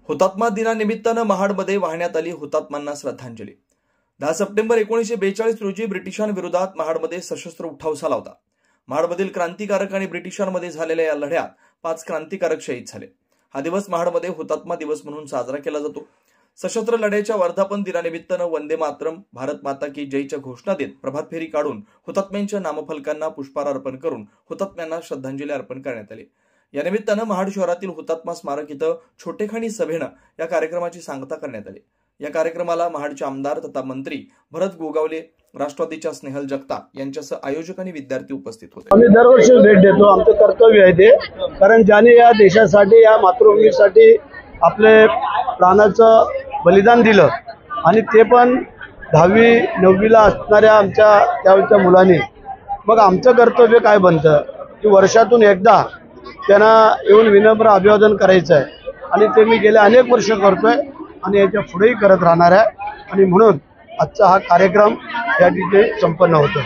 हुतात्मा दिनानिमित्तानं महाडमध्ये वाहण्यात आली हुतात्म्यांना श्रद्धांजली। 10 सप्टेंबर 1942 रोजी ब्रिटिशांविरोधात महाडमध्ये सशस्त्र उठाव झाला होता। महाडमधील क्रांतिकारक आणि ब्रिटिशांमध्ये झालेल्या या लढ्यात 5 क्रांतिकारक शहीद झाले। हा दिवस महाडमध्ये हुतात्मा दिवस म्हणून साजरा केला जातो। सशस्त्र लढ्याच्या वर्धापन दिनानिमित्तानं वंदे मातरम, भारत माता की जयच्या घोषणा देत प्रभात फेरी काढून हुतात्म्यांच्या नामफलकांना पुष्पहार अर्पण करून हुतात्म्यांना श्रद्धांजली अर्पण करण्यात आली। या निमित्तानं महाड शहरातील हुतात्मा स्मारक इथं छोटेखानी सभेनं या कार्यक्रमाची सांगता करण्यात आली। या कार्यक्रमाला महाडचे आमदार तथा मंत्री भरत गोगावले, राष्ट्रवादीच्या स्नेहल जगताप यांच्यासह आयोजक आणि विद्यार्थी उपस्थित होते। आम्ही दरवर्षी भेट देतो, आमचं कर्तव्य आहे ते, कारण ज्याने या देशासाठी, या मातृभूमीसाठी आपले प्राणाचं बलिदान दिलं आणि ते पण 10वी 9वीला असणाऱ्या आमच्या त्यावेळच्या मुलांनी, मग आमचं कर्तव्य काय बनतं की वर्षातून एकदा त्यांना येऊन विनम्र अभिवादन करायचं आहे आणि ते मी गेले अनेक वर्ष करतोय आणि याच्या पुढेही करत राहणार आहे आणि म्हणून आजचा हा कार्यक्रम या ठिकाणी संपन्न होतो।